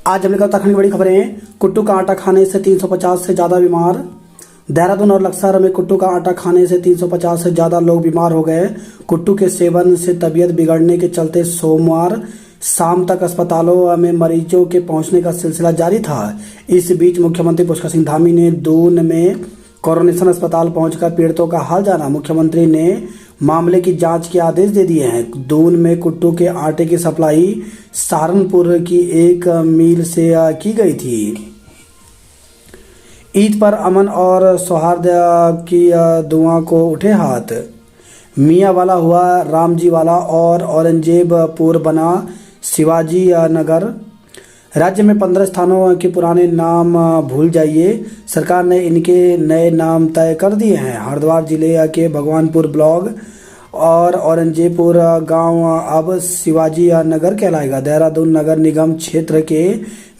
आज हमने कहा उत्तराखंड की बड़ी खबरें। कुट्टू का आटा खाने से 350 से ज़्यादा बीमार। देहरादून और लक्सर में कुट्टू का आटा खाने से 350 से ज़्यादा लोग बीमार हो गए। कुट्टू के सेवन से तबीयत बिगड़ने के चलते सोमवार शाम तक अस्पतालों में मरीजों के पहुंचने का सिलसिला जारी था। इस बीच मुख्यमंत्री पुष्कर सिंह धामी ने दून में कोरोनेशन अस्पताल पहुंचकर पीड़ितों का हाल जाना। मुख्यमंत्री ने मामले की जांच के आदेश दे दिए हैं। दून में कुट्टू के आटे की सप्लाई सहारनपुर की एक मिल से की गई थी। ईद पर अमन और सौहार्द की दुआ को उठे हाथ। मियाँ वाला हुआ रामजी वाला और औरंगजेबपुर बना शिवाजी नगर। राज्य में 15 स्थानों के पुराने नाम भूल जाइए, सरकार ने इनके नए नाम तय कर दिए हैं। हरिद्वार जिले के भगवानपुर ब्लॉक और औरंगजेबपुर गांव अब शिवाजी नगर कहलाएगा। देहरादून नगर निगम क्षेत्र के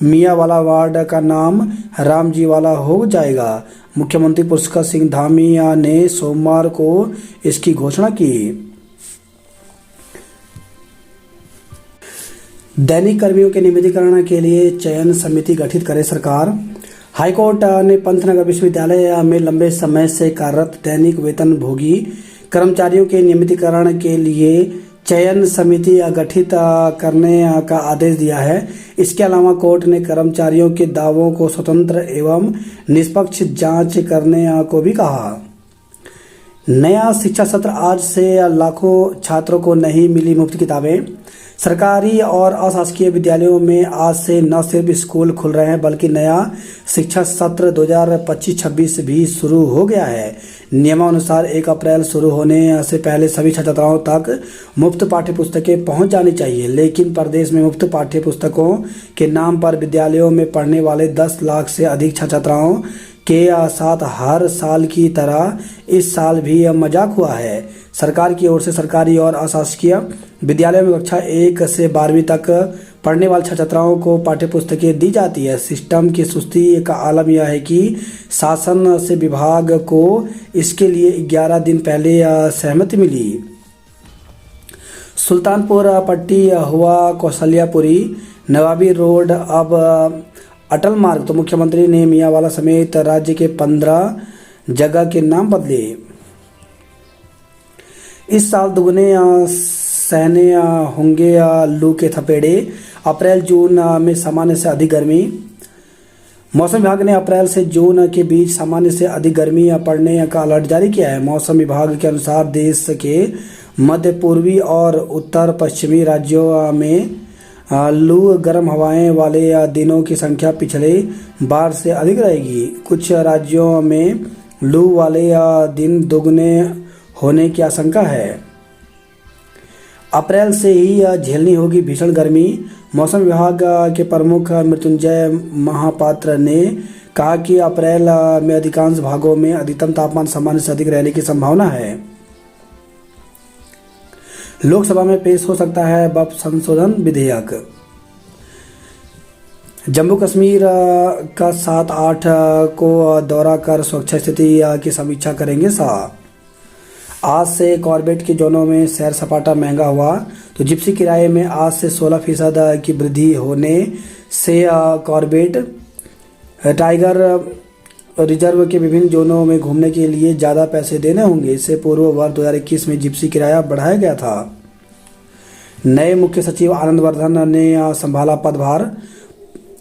मियाँ वाला वार्ड का नाम रामजी वाला हो जाएगा। मुख्यमंत्री पुष्कर सिंह धामी ने सोमवार को इसकी घोषणा की। दैनिक कर्मियों के नियमितीकरण के लिए चयन समिति गठित करे सरकार। हाईकोर्ट ने पंतनगर विश्वविद्यालय में लंबे समय से कार्यरत दैनिक वेतन भोगी कर्मचारियों के नियमितीकरण के लिए चयन समिति गठित करने का आदेश दिया है। इसके अलावा कोर्ट ने कर्मचारियों के दावों को स्वतंत्र एवं निष्पक्ष जांच करने को भी कहा। नया शिक्षा सत्र आज से लाखों छात्रों को नहीं मिली मुफ्त किताबें। सरकारी और अशासकीय विद्यालयों में आज से न सिर्फ स्कूल खुल रहे हैं बल्कि नया शिक्षा सत्र 2025-26 भी शुरू हो गया है। नियमानुसार 1 अप्रैल शुरू होने से पहले सभी छात्राओं तक मुफ्त पाठ्यपुस्तकें पहुंच जानी चाहिए, लेकिन प्रदेश में मुफ्त पाठ्यपुस्तकों के नाम पर विद्यालयों में पढ़ने वाले 10 लाख से अधिक छात्राओं के साथ हर साल की तरह इस साल भी मजाक हुआ है। सरकार की ओर से सरकारी और अशासकीय विद्यालयों में कक्षा 1 से 12वीं तक पढ़ने वाले छात्राओं को पाठ्यपुस्तकें दी जाती है। सिस्टम की सुस्ती का आलम यह है कि शासन से विभाग को इसके लिए 11 दिन पहले सहमति मिली। सुल्तानपुर पट्टी हुआ कौशल्यापुरी नवाबी रोड अब अटल मार्ग। तो मुख्यमंत्री ने मियांवाला समेत राज्य के 15 जगह के नाम बदले। इस साल दुगने सहने होंगे लू के थपेड़े। अप्रैल जून में सामान्य से अधिक गर्मी। मौसम विभाग ने अप्रैल से जून के बीच सामान्य से अधिक गर्मी पड़ने का अलर्ट जारी किया है। मौसम विभाग के अनुसार देश के मध्य पूर्वी और उत्तर पश्चिमी राज्यों में लू गर्म हवाएं वाले दिनों की संख्या पिछले बार से अधिक रहेगी। कुछ राज्यों में लू वाले दिन दोगुने होने की आशंका है। अप्रैल से ही झेलनी होगी भीषण गर्मी। मौसम विभाग के प्रमुख मृत्युंजय महापात्र ने कहा कि अप्रैल में अधिकांश भागों में अधिकतम तापमान सामान्य से अधिक रहने की संभावना है। लोकसभा में पेश हो सकता है वक्फ संशोधन विधेयक। जम्मू कश्मीर का 7-8 को दौरा कर सुरक्षा स्थिति की समीक्षा करेंगे शाह। आज से कॉर्बेट के जोनों में सैर सपाटा महंगा हुआ। तो जिप्सी किराए में आज से 16% की वृद्धि होने से कॉर्बेट टाइगर रिजर्व के विभिन्न जोनों में घूमने के लिए ज़्यादा पैसे देने होंगे। इससे पूर्व वर्ष 2021 में जिप्सी किराया बढ़ाया गया था। नए मुख्य सचिव आनंद वर्धन ने संभाला पदभार।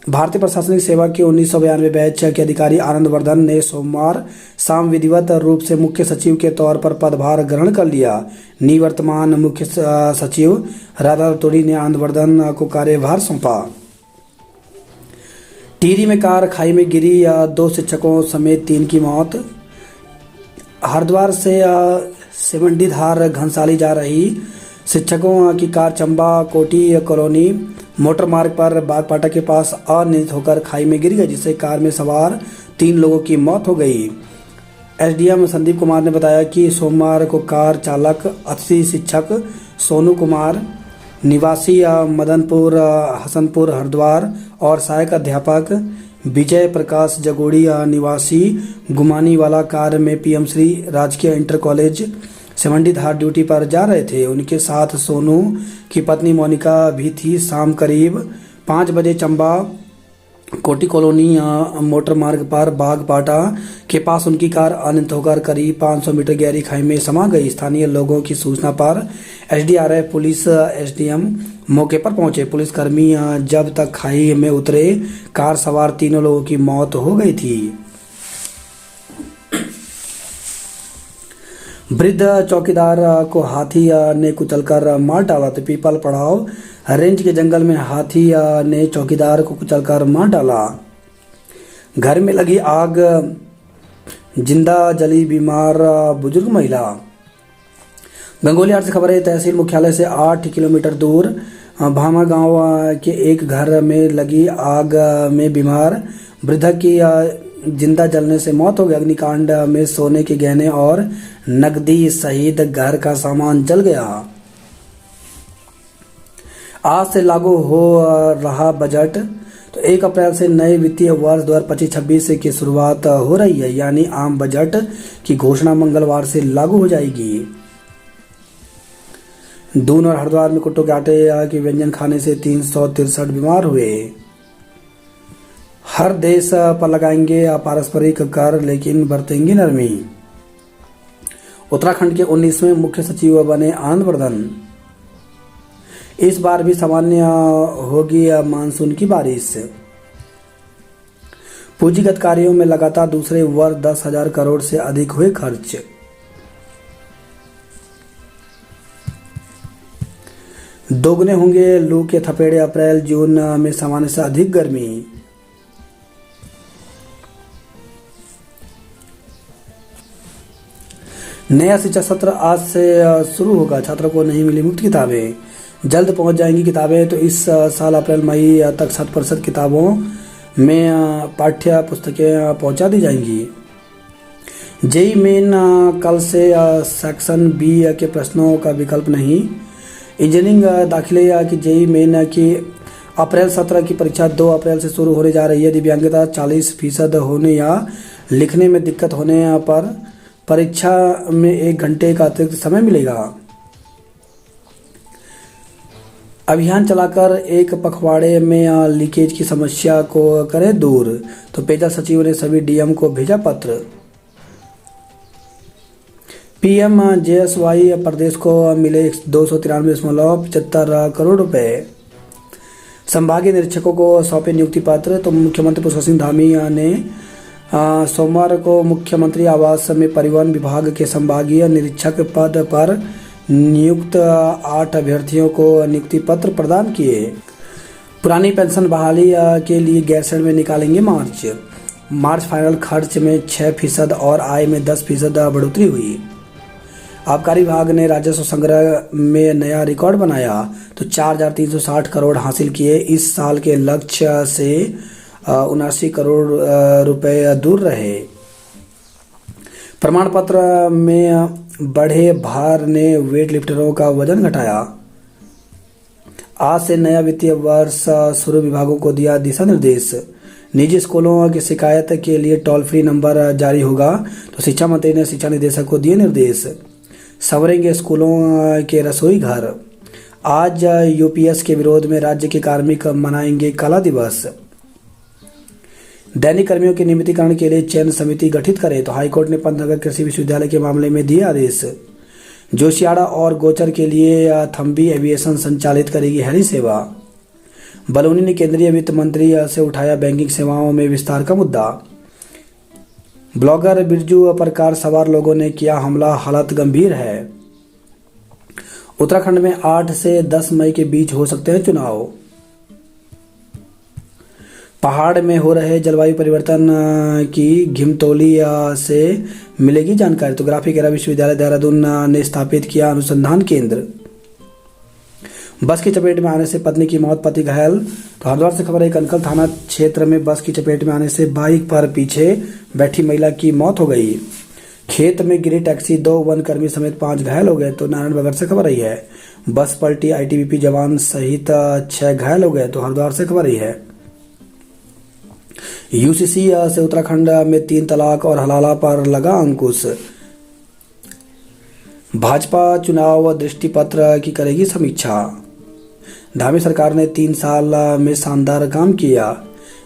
भारतीय प्रशासनिक सेवा के 1992 बैच के अधिकारी आनंद वर्धन ने सोमवार शाम विधिवत रूप से मुख्य सचिव के तौर पर पदभार ग्रहण कर लिया। निवर्तमान मुख्य सचिव राधा रतोड़ी ने आनंद वर्धन को कार्यभार सौंपा। टिहरी में कार खाई में गिरी, 2 शिक्षकों समेत 3 की मौत। हरिद्वार से सिमंडीधार घनसाली जा रही शिक्षकों की कार चंबा कोटी कॉलोनी मोटर मार्ग पर बागपाटा के पास अनियंत्रित होकर खाई में गिर गई, जिससे कार में सवार 3 लोगों की मौत हो गई। एसडीएम संदीप कुमार ने बताया कि सोमवार को कार चालक अतिथि शिक्षक सोनू कुमार निवासी मदनपुर हसनपुर हरिद्वार और सहायक अध्यापक विजय प्रकाश जगोड़ी निवासी गुमानी वाला कार में पीएम श्री राजकीय इंटर कॉलेज सिमंडीधार ड्यूटी पर जा रहे थे। उनके साथ सोनू की पत्नी मोनिका भी थी। शाम करीब 5 बजे चंबा कोटी कॉलोनी मोटर मार्ग पर बागपाटा के पास उनकी कार अनियंत्रित होकर करीब 500 मीटर गहरी खाई में समा गई। स्थानीय लोगों की सूचना पर एसडीआरएफ पुलिस एसडीएम मौके पर पहुंचे। पुलिसकर्मी जब तक खाई में उतरे, कार सवार तीनों लोगों की मौत हो गई थी। वृद्ध चौकीदार को हाथी ने कुचलकर मार डाला। तो पीपल पड़ाव रेंज के जंगल में हाथी ने चौकीदार को कुचलकर मार डाला। घर में लगी आग, जिंदा जली बीमार बुजुर्ग महिला। गंगोली हाट से खबर है। तहसील मुख्यालय से 8 किलोमीटर दूर भामा गांव के एक घर में लगी आग में बीमार वृद्धा की जिंदा जलने से मौत हो गई। अग्निकांड में सोने के गहने और नकदी सहित घर का सामान जल गया। आज से लागू हो रहा बजट। तो 1 अप्रैल से नए वित्तीय वर्ष 2025-26 की शुरुआत हो रही है, यानी आम बजट की घोषणा मंगलवार से लागू हो जाएगी। दून और हरिद्वार में कुट्टू के आटे के व्यंजन खाने से 363 बीमार हुए। हर देश पर लगाएंगे पारस्परिक कर, लेकिन बरतेंगे नरमी। उत्तराखंड के 19वें मुख्य सचिव बने आनंदवर्धन। इस बार भी सामान्य होगी मानसून की बारिश। पूंजीगत कार्यों में लगातार दूसरे वर्ष 10,000 करोड़ से अधिक हुए खर्च। दोगुने होंगे लू के थपेड़े, अप्रैल जून में सामान्य से अधिक गर्मी। नया शिक्षा सत्र आज से शुरू होगा। छात्रों को नहीं मिली मुफ्त किताबें, जल्द पहुंच जाएंगी किताबें। तो इस साल अप्रैल मई तक 60% किताबों में पाठ्य पुस्तकें पहुंचा दी जाएंगी। जेई मेन कल से सेक्शन बी के प्रश्नों का विकल्प नहीं। इंजीनियरिंग दाखिले की जेई मेन की अप्रैल 17 की परीक्षा 2 अप्रैल से शुरू होने जा रही है। दिव्यांगता 40% होने या लिखने में दिक्कत होने पर परीक्षा में 1 घंटे का अतिरिक्त समय मिलेगा। अभियान चलाकर एक पखवाड़े में लीकेज की समस्या को करें दूर। तो पेयजल सचिव ने सभी डीएम को भेजा पत्र। पीएम जेएसवाई प्रदेश को मिले 293.75 करोड़ रुपए। संभागीय निरीक्षकों को सौंपे नियुक्ति पत्र। तो मुख्यमंत्री पुष्कर सिंह धामी ने सोमवार को मुख्यमंत्री आवास में परिवहन विभाग के संभागीय निरीक्षक पद पर नियुक्त 8 अभ्यर्थियों को नियुक्ति पत्र प्रदान किए। पुरानी पेंशन बहाली के लिए गैरसैंण में निकालेंगे मार्च फाइनल खर्च में 6% और आय में 10% बढ़ोतरी हुई। आबकारी विभाग ने राजस्व संग्रह में नया रिकॉर्ड बनाया। तो 4,360 करोड़ हासिल किए। इस साल के लक्ष्य से 79 करोड़ रुपए दूर रहे। प्रमाण पत्र में बढ़े भार ने वेट लिफ्टरों का वजन घटाया। आज से नया वित्तीय वर्ष शुरू, विभागों को दिया दिशा निर्देश। निजी स्कूलों की शिकायत के लिए टोल फ्री नंबर जारी होगा। तो शिक्षा मंत्री ने शिक्षा निदेशक को दिए निर्देश। संवरेंगे स्कूलों के रसोई घर। आज यूपीएस के विरोध में राज्य के कार्मिक मनाएंगे काला दिवस। दैनिक कर्मियों के नियमितीकरण के लिए चयन समिति गठित करे। तो हाईकोर्ट ने पंतनगर कृषि विश्वविद्यालय के मामले में दिए आदेश। जोशियाड़ा और गोचर के लिए थम्बी एविएशन संचालित करेगी हेली सेवा। बलूनी ने केंद्रीय वित्त मंत्री से उठाया बैंकिंग सेवाओं में विस्तार का मुद्दा। ब्लॉगर बिरजू पर कार सवार लोगों ने किया हमला, हालत गंभीर है। उत्तराखंड में 8 से 10 मई के बीच हो सकते हैं चुनाव। पहाड़ में हो रहे जलवायु परिवर्तन की घिमतौली से मिलेगी जानकारी। तो ग्राफिक एरा विश्वविद्यालय देहरादून ने स्थापित किया अनुसंधान केंद्र। बस की चपेट में आने से पत्नी की मौत, पति घायल। तो हरिद्वार से खबर है। कनकल थाना क्षेत्र में बस की चपेट में आने से बाइक पर पीछे बैठी महिला की मौत हो गई। खेत में गिरी टैक्सी, 2 वनकर्मी समेत 5 घायल हो गए। तो नारायणनगर से खबर आई है। बस पलटी, आईटीबीपी जवान सहित 6 घायल हो गए। तो हरिद्वार से खबर आई है। यूसीसी से उत्तराखंड में 3 तलाक और हलाला पर लगा अंकुश। भाजपा चुनाव दृष्टिपत्र की करेगी समीक्षा। धामी सरकार ने 3 साल में शानदार काम किया।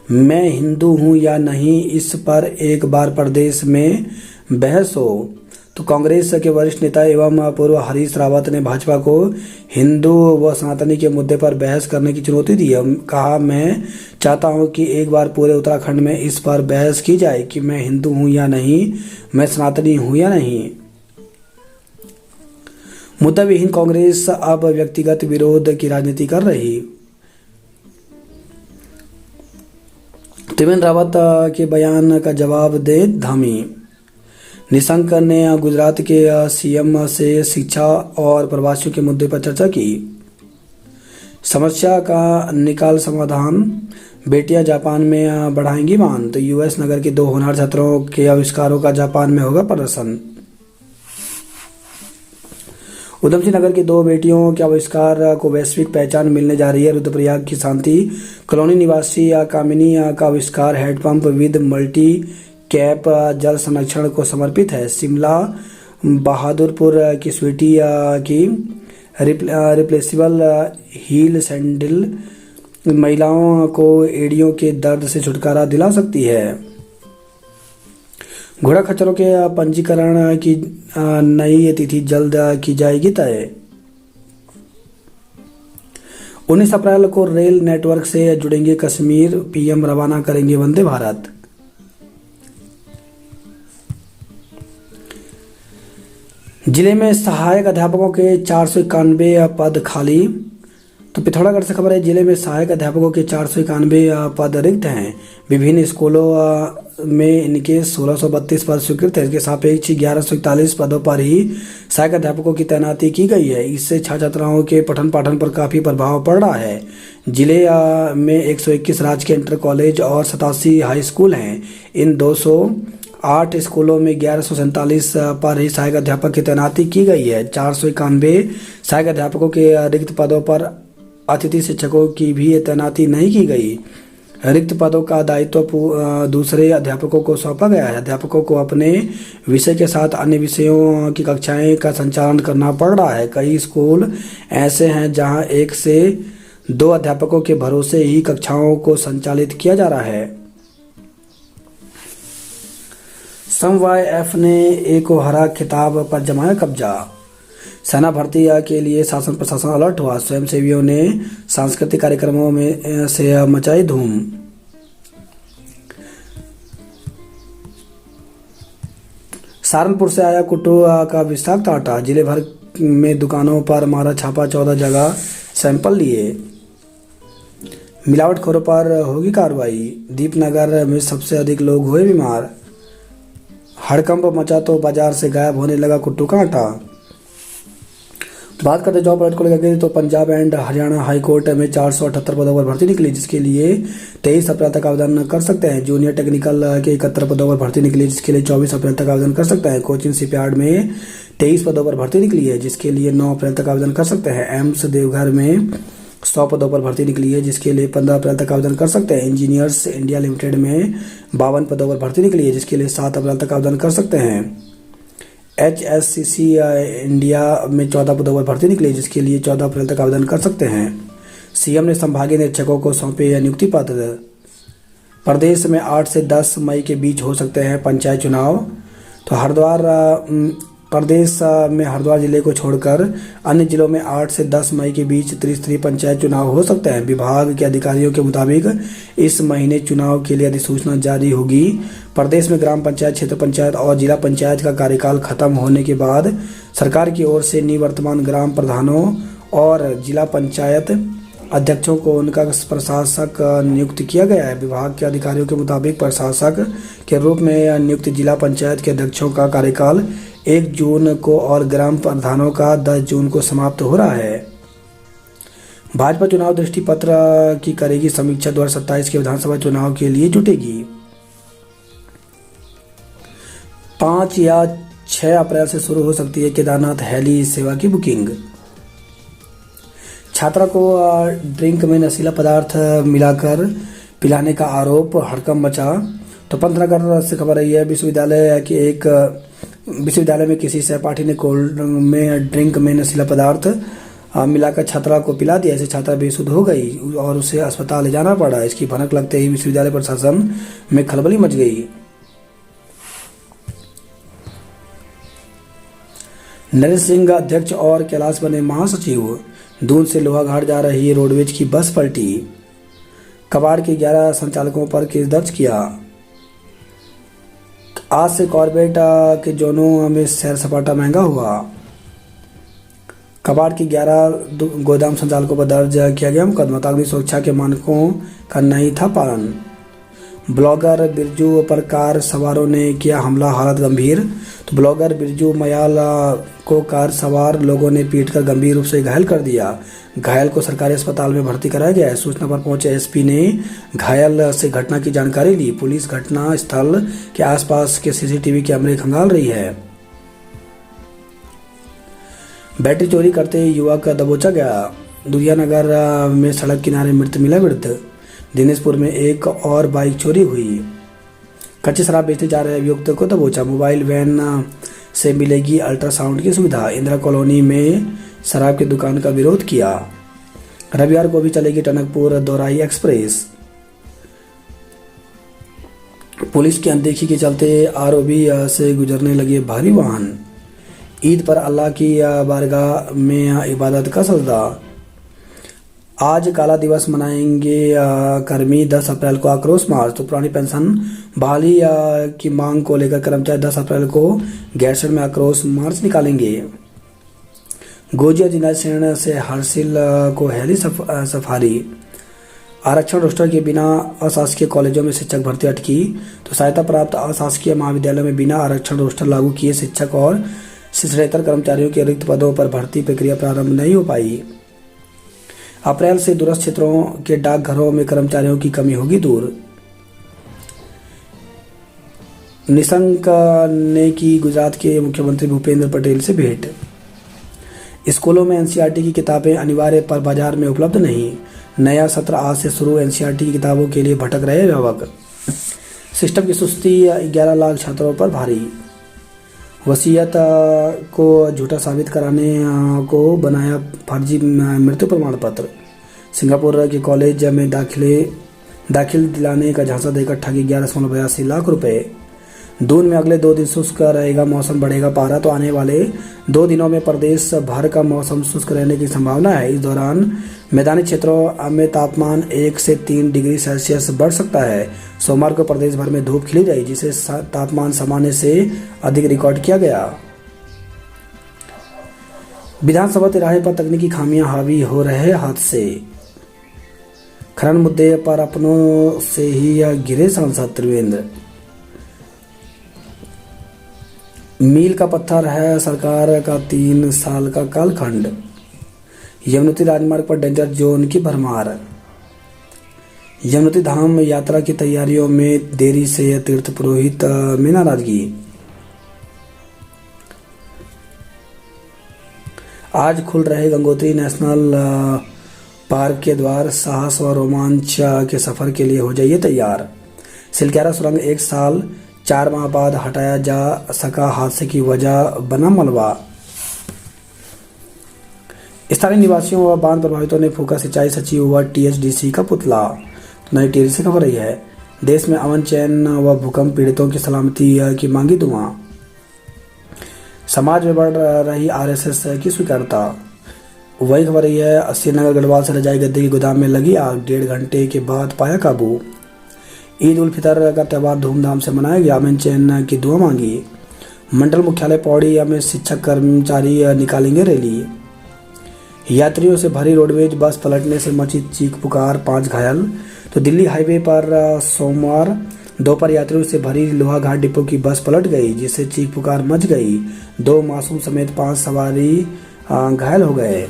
मैं हिंदू हूं या नहीं, इस पर एक बार प्रदेश में बहस हो। तो कांग्रेस के वरिष्ठ नेता एवं पूर्व हरीश रावत ने भाजपा को हिंदू व सनातनी के मुद्दे पर बहस करने की चुनौती दी। कहा, मैं चाहता हूं कि एक बार पूरे उत्तराखंड में इस पर बहस की जाए कि मैं हिंदू हूं या नहीं, मैं सनातनी हूं या नहीं। मुद्दा विहीन कांग्रेस अब व्यक्तिगत विरोध की राजनीति कर रही। त्रिवेंद्र रावत के बयान का जवाब दे धामी। निशंक ने गुजरात के सीएम से शिक्षा और प्रवासियों के मुद्दे पर चर्चा की। समस्या का निकाल समाधान, बेटियां जापान में बढ़ाएंगी मान। तो यूएस नगर के 2 होनहार छात्रों के आविष्कारों का जापान में होगा प्रदर्शन। उधम सिंह नगर की 2 बेटियों के आविष्कार को वैश्विक पहचान मिलने जा रही है। रुद्रप्रयाग की शांति कॉलोनी निवासी कामिनी का आविष्कार हैंडपंप विद मल्टी कैप जल संरक्षण को समर्पित है। शिमला बहादुरपुर की स्वीटी की रिप्लेसेबल हील सैंडल महिलाओं को एड़ियों के दर्द से छुटकारा दिला सकती है। घोड़ा खच्चरों के पंजीकरण की नई तिथि जल्द की जाएगी तय। 19 अप्रैल को रेल नेटवर्क से जुड़ेंगे कश्मीर, पीएम रवाना करेंगे वंदे भारत। जिले में सहायक अध्यापकों के 491 पद खाली। तो पिथौरागढ़ से खबर है, जिले में सहायक अध्यापकों के 491 पद रिक्त हैं। विभिन्न स्कूलों में इनके 1632 पद स्वीकृत है। इसके सापेक्ष 1141 पदों पर ही सहायक अध्यापकों की तैनाती की गई है। इससे छात्र छात्राओं के पठन पाठन पर काफ़ी प्रभाव पड़ रहा है। जिले में 121 राजकीय इंटर कॉलेज और 87 हाई स्कूल हैं। इन 208 स्कूलों में 1147 पर ही सहायक अध्यापक की तैनाती की गई है। 491 सहायक अध्यापकों के रिक्त पदों पर अतिथि शिक्षकों की भी तैनाती नहीं की गई। रिक्त पदों का दायित्व दूसरे अध्यापकों को सौंपा गया है। अध्यापकों को अपने विषय के साथ अन्य विषयों की कक्षाएं का संचालन करना पड़ रहा है। कई स्कूल ऐसे हैं जहां 1 से 2 अध्यापकों के भरोसे ही कक्षाओं को संचालित किया जा रहा है। समवाय-एफ ने एको हरा खिताब पर जमाया कब्जा। सेना भर्ती के लिए शासन प्रशासन अलर्ट हुआ। स्वयंसेवियों ने सांस्कृतिक कार्यक्रमों में से मचाई धूम। सहारनपुर से आया कुट्टू का विषाक्त आटा। जिले भर में दुकानों पर मारा छापा, 14 जगह सैंपल लिए। मिलावटखोरों पर होगी कार्रवाई। दीपनगर में सबसे अधिक लोग हुए बीमार। हड़कंप मचा तो बाजार से गायब होने लगा कुट्टू का आटा। बात करते जॉब अलर्ट को लेकर, तो Punjab and Haryana high court में 478 पदों पर भर्ती निकली, जिसके लिए 23 अप्रैल तक आवेदन कर सकते हैं। जूनियर टेक्निकल के 71 पदों पर भर्ती निकली, जिसके लिए 24 अप्रैल तक आवेदन कर सकते हैं। कोचिंग शिपयार्ड में 23 पदों पर भर्ती निकली है, जिसके लिए 9 अप्रैल तक आवेदन कर सकते हैं। एम्स देवघर में 100 पदों पर भर्ती निकली है, जिसके लिए 15 अप्रैल तक आवेदन कर सकते हैं। इंजीनियर्स इंडिया लिमिटेड में 52 पदों पर भर्ती निकली है, जिसके लिए 7 अप्रैल तक आवेदन कर सकते हैं। HSCC इंडिया में 14 पदों पर भर्ती निकली, जिसके लिए 14 अप्रैल तक आवेदन कर सकते हैं। सीएम ने संभागीय निरीक्षकों को सौंपे नियुक्ति पत्र। प्रदेश में 8 से 10 मई के बीच हो सकते हैं पंचायत चुनाव। तो प्रदेश में हरिद्वार जिले को छोड़कर अन्य जिलों में 8 से 10 मई के बीच त्रिस्तरीय पंचायत चुनाव हो सकते हैं। विभाग के अधिकारियों के मुताबिक इस महीने चुनाव के लिए अधिसूचना जारी होगी। प्रदेश में ग्राम पंचायत, क्षेत्र पंचायत और जिला पंचायत का कार्यकाल खत्म होने के बाद सरकार की ओर से निवर्तमान ग्राम प्रधानों और जिला पंचायत अध्यक्षों को उनका प्रशासक नियुक्त किया गया है। विभाग के अधिकारियों के मुताबिक प्रशासक के रूप में नियुक्त जिला पंचायत के अध्यक्षों का कार्यकाल 1 जून को और ग्राम प्रधानों का 10 जून को समाप्त हो रहा है। भाजपा चुनाव दृष्टि पत्र की करेगी समीक्षा। 2027 के विधानसभा चुनाव के लिए जुटेगी। 5 या 6 अप्रैल से शुरू हो सकती है केदारनाथ हेली सेवा की बुकिंग। छात्रा को ड्रिंक में नशीला पदार्थ मिलाकर पिलाने का आरोप, हड़कंप मचा। तो पंतनगर से खबर आई है, विश्वविद्यालय में किसी सहपाठी ने कोल्ड में ड्रिंक में नशीला पदार्थ मिलाकर छात्रा को पिला दिया। ऐसे छात्रा बेसुध हो गई और उसे अस्पताल ले जाना पड़ा। इसकी भनक लगते ही विश्वविद्यालय प्रशासन में खलबली मच गई। नरेंद्र सिंह अध्यक्ष और कैलाश बने महासचिव। दून से लोहाघाट जा रही रोडवेज की बस पलटी। कबाड़ के 11 संचालकों पर केस दर्ज किया। आज से कॉर्बेट के जोनों में सैर सपाटा महंगा हुआ। कबाड़ के 11 गोदाम संचालकों पर दर्ज किया गया मुकदमा। अग्नि सुरक्षा के मानकों का नहीं था पालन। ब्लॉगर बिरजू पर कार सवारों ने किया हमला, हालत गंभीर। तो ब्लॉगर बिरजू मयाल को कार सवार लोगों ने पीटकर गंभीर रूप से घायल कर दिया। घायल को सरकारी अस्पताल में भर्ती कराया गया है। सूचना पर पहुंचे एसपी ने घायल से घटना की जानकारी ली। पुलिस घटना स्थल के आसपास के सीसीटीवी कैमरे खंगाल रही है। बैटरी चोरी करते युवक दबोचा गया। दुधियानगर में सड़क किनारे मृत मिला वृद्ध। दिनेशपुर में एक और बाइक चोरी हुई। कच्ची शराब बेचने जा रहे अभियुक्त को दबोचा। मोबाइल वैन से मिलेगी अल्ट्रासाउंड की सुविधा। इंदिरा कॉलोनी में शराब की दुकान का विरोध किया। रविवार को भी चलेगी टनकपुर दौराई एक्सप्रेस। पुलिस की अनदेखी के चलते आरओबी से गुजरने लगे भारी वाहन। ईद पर अल्लाह की बारगाह में इबादत का सजदा। आज काला दिवस मनाएंगे कर्मी। 10 अप्रैल को आक्रोश मार्च। तो पुरानी पेंशन बहाली की मांग को लेकर कर्मचारी 10 अप्रैल को गैरसैंण में आक्रोश मार्च निकालेंगे। गोजिया जिला श्रेणी से हर्षिल को हेली सफारी। आरक्षण रोस्टर के बिना अशासकीय कॉलेजों में शिक्षक भर्ती अटकी। तो सहायता प्राप्त अशासकीय महाविद्यालयों में बिना आरक्षण रोस्टर लागू किए शिक्षक और शिक्षणेतर कर्मचारियों के रिक्त पदों पर भर्ती प्रक्रिया प्रारंभ नहीं हो पाई। अप्रैल से दूरस्थ क्षेत्रों के डाकघरों में कर्मचारियों की कमी होगी दूर। निशंक ने की गुजरात के मुख्यमंत्री भूपेंद्र पटेल से भेंट। स्कूलों में एनसीईआरटी की किताबें अनिवार्य पर बाजार में उपलब्ध नहीं। नया सत्र आज से शुरू। एनसीईआरटी की किताबों के लिए भटक रहे अभिभावक। सिस्टम की सुस्ती 11 लाख छात्रों पर भारी। वसीयत को झूठा साबित कराने को बनाया फर्जी मृत्यु प्रमाण पत्र। सिंगापुर के कॉलेज में दाखिल दिलाने का झांसा देकर ठगी 11.82 लाख रुपए। दून में अगले 2 दिन शुष्क रहेगा मौसम, बढ़ेगा पारा। तो आने वाले 2 दिनों में प्रदेश भर का मौसम शुष्क रहने की संभावना है। इस दौरान मैदानी क्षेत्रों में तापमान 1 से 3 डिग्री सेल्सियस बढ़ सकता है। सोमवार को प्रदेश भर में धूप खिली रही, जिसे तापमान सामान्य से अधिक रिकॉर्ड किया गया। विधानसभा तिराहे पर तकनीकी खामियां हावी हो रहे हादसे। खनन मुद्दे पर अपनों से ही गिरे सांसद त्रिवेंद्र। मील का पत्थर है सरकार का 3 साल का कालखंड। यमुनोत्री राजमार्ग पर डेंजर जोन की भरमार। यमुनोत्री धाम यात्रा की तैयारियों में देरी से तीर्थ पुरोहित में नाराजगी। आज खुल रहे गंगोत्री नेशनल पार्क के द्वार। साहस और रोमांच के सफर के लिए हो जाइए तैयार। सिलक्यारा सुरंग 1 साल 4 माह बाद हटाया जा सका, हादसे की वजह बना मलबा। स्थानीय निवासियों व बांध प्रभावितों ने फूका सिंचाई सचिव व टीएचडीसी का पुतला। नई टिहरी से खबर रही है। देश में अमन चैन व भूकंप पीड़ितों की सलामती की मांगी दुआ। समाज में बढ़ रही आरएसएस की स्वीकार्यता। वही खबर रही है। श्रीनगर गढ़वाल से रजाई गद्दे की गोदाम में लगी आग, 1.5 घंटे के बाद पाया काबू। ईद उल फितर का त्यौहार धूमधाम से मनाया गया, अमन चैन की दुआ मांगी। मंडल मुख्यालय पौड़ी में शिक्षक कर्मचारी निकालेंगे रैली। यात्रियों से भरी रोडवेज बस पलटने से मची चीख पुकार, 5 घायल। तो दिल्ली हाईवे पर सोमवार दोपहर यात्रियों से भरी लोहाघाट डिपो की बस पलट गई, जिससे चीख पुकार मच गई। 2 मासूम समेत 5 सवारी घायल हो गए।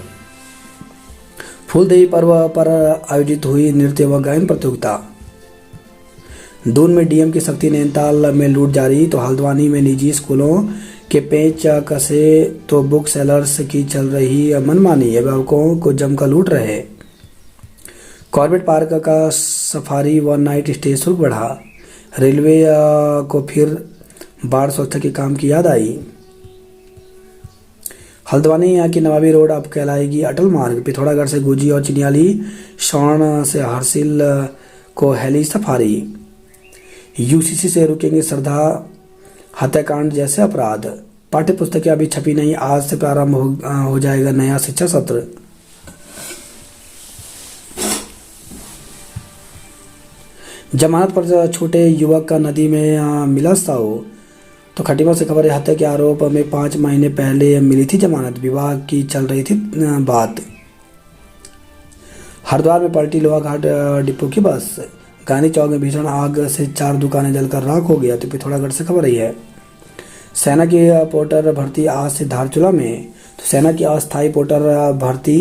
फूलदेवी पर्व पर आयोजित हुई नृत्य व गायन प्रतियोगिता। दून में डीएम की सख्ती, नैनीताल में लूट जारी। तो हल्द्वानी में निजी स्कूलों के पेच कसे तो बुक सेलर्स की चल रही मनमानी, अभिभावकों को जमकर लूट रहे। कॉर्बेट पार्क का सफारी व नाइट स्टे शुल्क बढ़ा। रेलवे को फिर बाढ़ सुरक्षा के काम की याद आई। हल्द्वानी यहाँ की नवाबी रोड अब कहलाएगी अटल मार्ग। पिथौरागढ़ से गुजी और चिनियाली, शौण से हरसिल को हेली सफारी। यूसीसी से रुकेंगे श्रद्धा हत्याकांड जैसे अपराध। पाठ्य पुस्तकें अभी छपी नहीं, आज से प्रारंभ हो जाएगा नया शिक्षा सत्र। जमानत पर छूटे युवक का नदी में मिला शव। तो खटीमा से खबर है, हत्या के आरोप में 5 महीने पहले मिली थी जमानत, विभाग की चल रही थी बात। हरिद्वार में पलटी लोहाघाट डिपो की बस। गांधी चौक में भीषण आग से 4 दुकानें जलकर राख हो गया। तो पिथौरागढ़ से खबर आई है, सेना की पोर्टर भर्ती आज से धारचूला में। तो सेना की अस्थायी पोर्टर भर्ती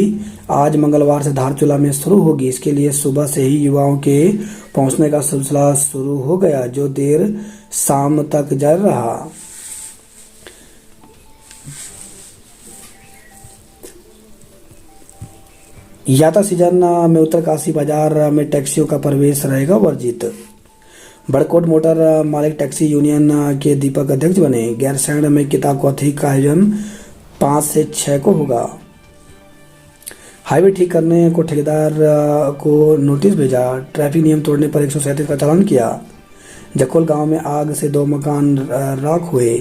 आज मंगलवार से धारचूला में शुरू होगी। इसके लिए सुबह से ही युवाओं के पहुंचने का सिलसिला शुरू हो गया, जो देर शाम तक जारी रहा। यात्रा सीजन में उत्तरकाशी बाजार में टैक्सियों का प्रवेश रहेगा वर्जित। बड़कोट मोटर मालिक टैक्सी यूनियन के दीपक अध्यक्ष बने। गैरसैंण में किताब कौथी का आयोजन 5 से 6 को होगा। हाईवे ठीक करने को ठेकेदार को नोटिस भेजा। ट्रैफिक नियम तोड़ने पर 137 का चालान किया। जखोल गांव में आग से 2 मकान राख हुए।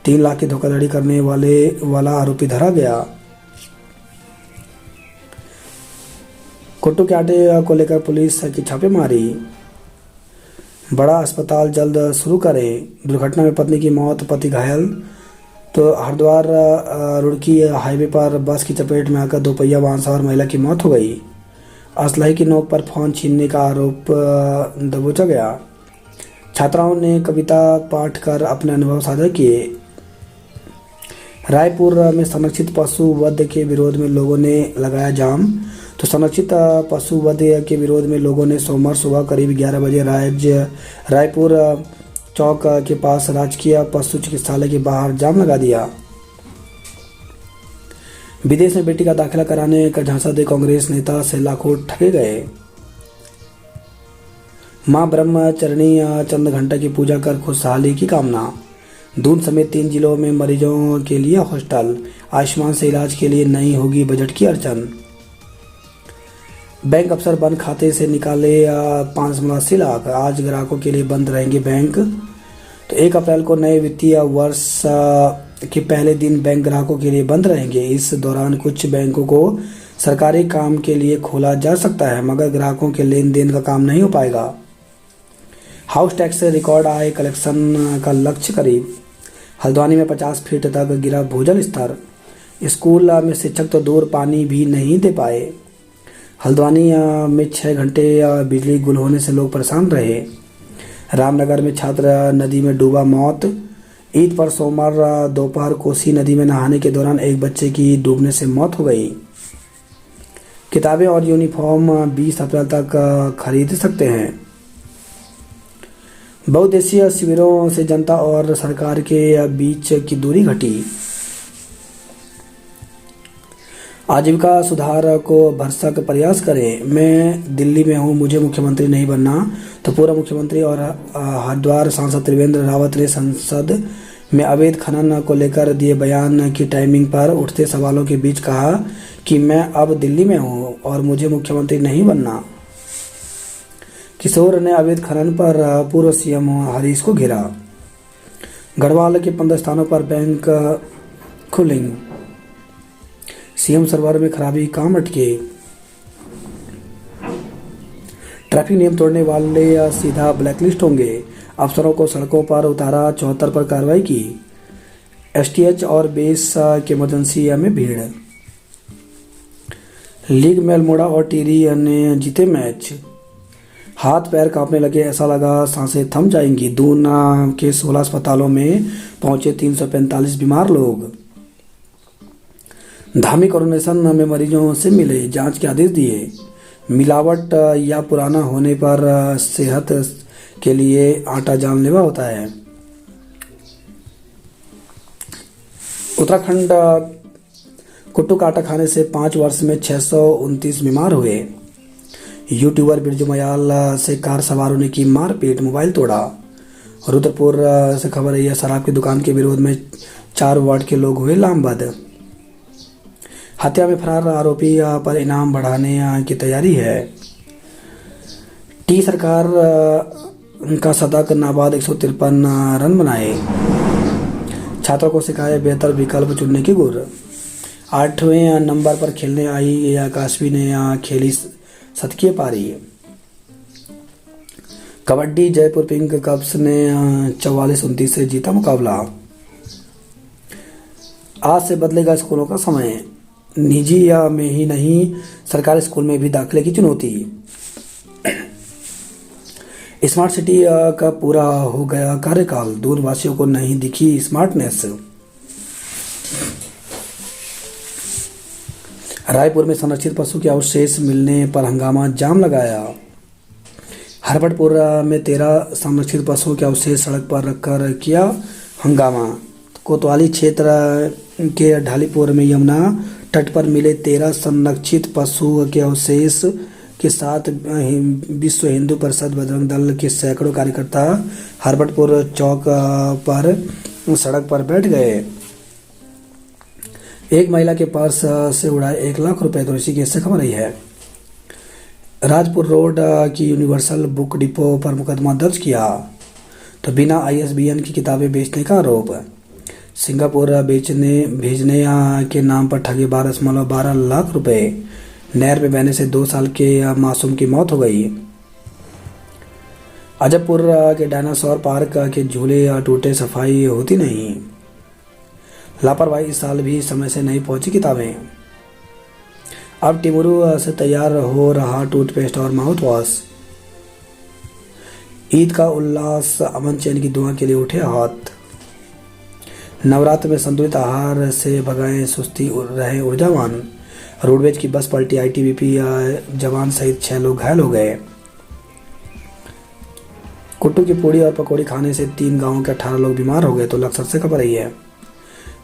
3 लाख की धोखाधड़ी करने वाला आरोपी धरा गया। कुट्टू के आटे को लेकर पुलिस की छापेमारी। बड़ा अस्पताल जल्द शुरू करें। दुर्घटना में पत्नी की मौत, पति घायल। तो हरिद्वार रुड़की हाईवे पर बस की चपेट में आकर 2 पहिया वाहन सवार महिला की मौत हो गई। असलहे की नोक पर फोन छीनने का आरोप दबोचा गया। छात्राओं ने कविता पाठ कर अपने अनुभव साझा किए। रायपुर में संरक्षित पशु वध के विरोध में लोगों ने लगाया जाम। तो संरक्षित पशु वध के विरोध में लोगों ने सोमवार सुबह करीब 11 बजे रायपुर चौक के पास राजकीय पशु चिकित्सालय के बाहर जाम लगा दिया। विदेश में बेटी का दाखिला कराने का झांसा दे कांग्रेस नेता से लाखों ठगे गए। मां ब्रह्मचरणी चंद्रघंटा की पूजा कर खुशहाली की कामना। दून समेत 3 जिलों में मरीजों के लिए हॉस्टल। आयुष्मान से इलाज के लिए नहीं होगी बजट की अड़चन। बैंक अफसर बंद खाते से निकाले 5.80 लाख। आज ग्राहकों के लिए बंद रहेंगे बैंक। तो 1 अप्रैल को नए वित्तीय वर्ष के पहले दिन बैंक ग्राहकों के लिए बंद रहेंगे। इस दौरान कुछ बैंकों को सरकारी काम के लिए खोला जा सकता है, मगर ग्राहकों के लेन देन का काम नहीं हो पाएगा। हाउस टैक्स से रिकॉर्ड आय कलेक्शन का लक्ष्य करीब। हल्द्वानी में 50 फीट तक गिरा भूजल स्तर। स्कूल में शिक्षक तो दूर, पानी भी नहीं दे पाए। हल्द्वानी में 6 घंटे बिजली गुल होने से लोग परेशान रहे। रामनगर में छात्र नदी में डूबा मौत। ईद पर सोमवार दोपहर कोसी नदी में नहाने के दौरान एक बच्चे की डूबने से मौत हो गई। किताबें और यूनिफॉर्म 20 अप्रैल तक खरीद सकते हैं। बहुउद्देशीय शिविरों से जनता और सरकार के बीच की दूरी घटी। आजीविका सुधार को भरसक प्रयास करें। मैं दिल्ली में हूं, मुझे मुख्यमंत्री नहीं बनना। तो पूर्व मुख्यमंत्री और हरिद्वार सांसद त्रिवेंद्र रावत ने संसद में अवैध खनन को लेकर दिए बयान की टाइमिंग पर उठते सवालों के बीच कहा कि मैं अब दिल्ली में हूं और मुझे मुख्यमंत्री नहीं बनना। किशोर ने अवैध खनन पर पूर्व सीएम हरीश को घेरा। गढ़वाल के 15 स्थानों पर बैंक खुलेंगे। सीएम सर्वर में खराबी, काम अटके। ट्रैफिक नियम तोड़ने वाले सीधा ब्लैकलिस्ट होंगे। अफसरों को सड़कों पर उतारा, 74 पर कार्रवाई की। एसटीएच और बेस के इमरजेंसी में भीड़। लीग में अल्मोड़ा और टिहरी ने जीते मैच। हाथ पैर कांपने लगे, ऐसा लगा सांसें थम जाएंगी। दून के 16 अस्पतालों में पहुंचे 345 बीमार लोग। धामी कोरोनेशन में मरीजों से मिले, जांच के आदेश दिए। मिलावट या पुराना होने पर सेहत के लिए आटा जानलेवा होता है। उत्तराखंड कुट्टू का आटा खाने से 5 वर्ष में 629 बीमार हुए। यूट्यूबर बिरजू मयाल से कार सवारों ने की मारपीट, मोबाइल तोड़ा। रुद्रपुर से खबर है, शराब की दुकान के विरोध में 4 वार्ड के लोग हुए लामबंद। हत्या में फरार आरोपी पर इनाम बढ़ाने की तैयारी है। टी सरकार का शतक, नाबाद 153 रन बनाए। छात्रों को सिखाए बेहतर विकल्प चुनने की गुर। 8वें नंबर पर खेलने आई आकाशवी ने खेली शतकीय पारी। कबड्डी, जयपुर पिंक कप्स ने 44-29 से जीता मुकाबला। आज से बदलेगा स्कूलों का समय, निजी में ही नहीं सरकारी स्कूल में भी दाखिले की चुनौती। स्मार्ट सिटी का पूरा हो गया कार्यकाल, दूरवासियों को नहीं दिखी स्मार्टनेस। रायपुर में संरक्षित पशु के अवशेष मिलने पर हंगामा, जाम लगाया। हरबटपुर में 13 संरक्षित पशुओं के अवशेष सड़क पर रखकर किया हंगामा। कोतवाली क्षेत्र के ढालीपुर में यमुना तट पर मिले 13 संरक्षित पशु के अवशेष के साथ विश्व हिंदू परिषद बजरंग दल के सैकड़ों कार्यकर्ता हरबटपुर चौक पर सड़क पर बैठ गए। एक महिला के पर्स से उड़ाए 1 लाख रुपए, तो इसी केस से खबर आई है। राजपुर रोड की यूनिवर्सल बुक डिपो पर मुकदमा दर्ज किया, तो बिना ISBN की किताबें बेचने का आरोप। सिंगापुर भेजने के नाम पर ठगे 12.12 लाख रुपए। नहर में बहने से 2 साल के मासूम की मौत हो गई। अजबपुर के डायनासोर पार्क के झूले टूटे, सफाई होती नहीं। लापरवाही, इस साल भी समय से नहीं पहुंची किताबें। अब टिमुरू से तैयार हो रहा टूथपेस्ट और माउथ वॉश। ईद का उल्लास, अमन चैन की दुआ के लिए उठे हाथ। नवरात्र में संतुलित आहार से भगाएं सुस्ती, रहे ऊर्जावान। रोडवेज की बस पलटी, ITBP जवान सहित 6 लोग घायल हो गए। कुट्टू की पूड़ी और पकौड़ी खाने से 3 गांवों के 18 लोग बीमार हो गए, तो लक्सर से खबर आई है।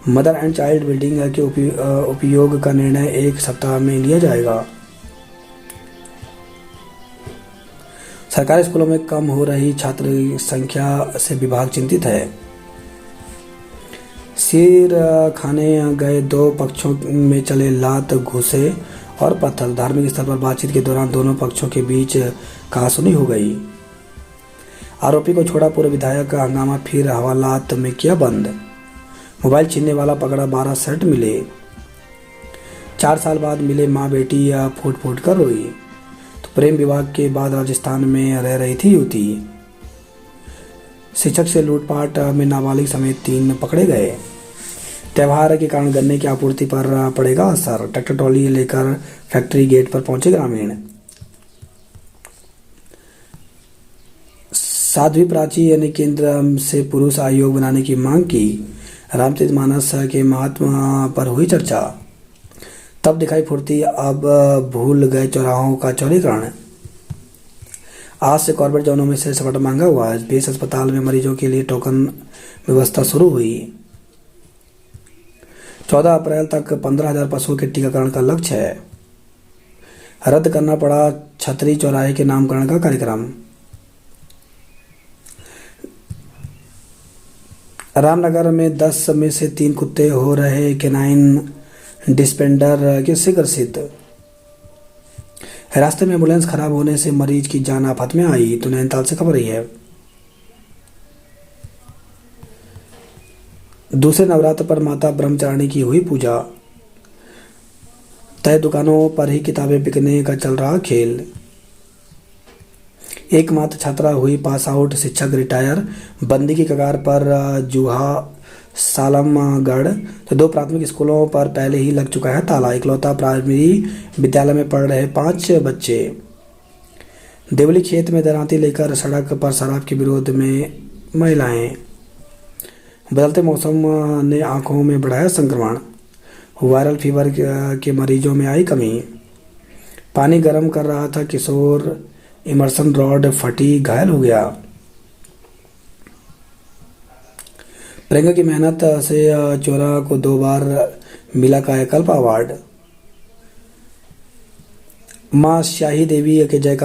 मदर एंड चाइल्ड बिल्डिंग के उपयोग का निर्णय 1 सप्ताह में लिया जाएगा। सरकारी स्कूलों में कम हो रही छात्र संख्या से विभाग चिंतित है। सिर खाने गए 2 पक्षों में चले लात, घूसे और पत्थर। धार्मिक स्तर पर बातचीत के दौरान दोनों पक्षों के बीच कहासुनी हो गई। आरोपी को छोड़ा पूर्व विधायक का हंगामा, फिर हवालात में किया बंद। मोबाइल छीनने वाला पकड़ा, 12 सेट मिले। 4 साल बाद मिले माँ बेटी फूट फूट कर रोई। तो प्रेम विवाह के बाद राजस्थान में रह रही थी युवती। शिक्षक से लूटपाट में नाबालिग समेत 3 पकड़े गए। त्योहार के कारण गन्ने की आपूर्ति पर पड़ेगा असर। ट्रैक्टर ट्रॉली लेकर फैक्ट्री गेट पर पहुंचे ग्रामीण। साध्वी प्राची ने केंद्र से पुरुष आयोग बनाने की मांग की। रामचरितमानस के महात्मा पर हुई चर्चा। तब दिखाई फुर्ती, अब भूल गए चौराहों का चौड़ीकरण। आज से कॉर्पोरेट जोनों में से सपाटा मांगा हुआ है। बेस अस्पताल में मरीजों के लिए टोकन व्यवस्था शुरू हुई। 14 अप्रैल तक 15,000 पशुओं के टीकाकरण का लक्ष्य है। रद्द करना पड़ा छतरी चौराहे के नामकरण का कार्यक्रम। रामनगर में 10 में से 3 कुत्ते हो रहे केनाइन डिस्पेंडर के से ग्रसित। रास्ते में एम्बुलेंस खराब होने से मरीज की जान आफत में आई, तो नैनीताल से खबर आई है। दूसरे नवरात्र पर माता ब्रह्मचारिणी की हुई पूजा। तय दुकानों पर ही किताबें बिकने का चल रहा खेल। एकमात्र छात्रा हुई पास आउट, शिक्षक रिटायर। बंदी की कगार पर जूहा सालमगढ़। तो 2 प्राथमिक स्कूलों पर पहले ही लग चुका है ताला। इकलौता प्राइमरी विद्यालय में पढ़ रहे 5 बच्चे। देवली खेत में दरांती लेकर सड़क पर शराब के विरोध में महिलाएं। बदलते मौसम ने आंखों में बढ़ाया संक्रमण। वायरल फीवर के मरीजों में आई कमी। पानी गर्म कर रहा था किशोर, इमर्सन रॉड फटी, घायल हो गया। प्रियंका की मेहनत से चोरा को 2 बार मिला कायाकल्प अवार्ड। मां शाही देवी के जयकार।